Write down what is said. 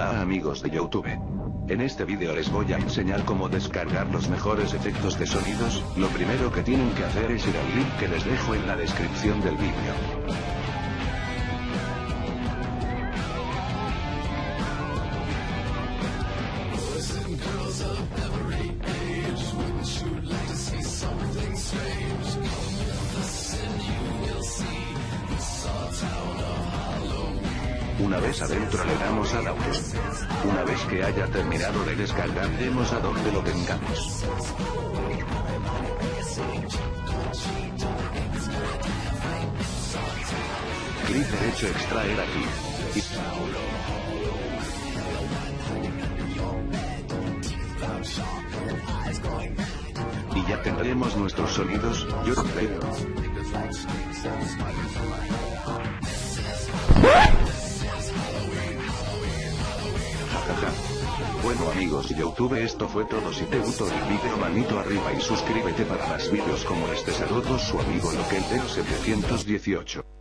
Hola amigos de YouTube. En este vídeo les voy a enseñar cómo descargar los mejores efectos de sonidos. Lo primero que tienen que hacer es ir al link que les dejo en la descripción del vídeo. Una vez adentro le damos a download. Una vez que haya terminado de descargar, demos a donde lo tengamos. Clic derecho, extraer aquí. Y ya tendremos nuestros sonidos. Yo creo. Bueno amigos de YouTube, esto fue todo. Si te gustó el vídeo, manito arriba y suscríbete para más vídeos como este. Saludos, su amigo Loquel del 718.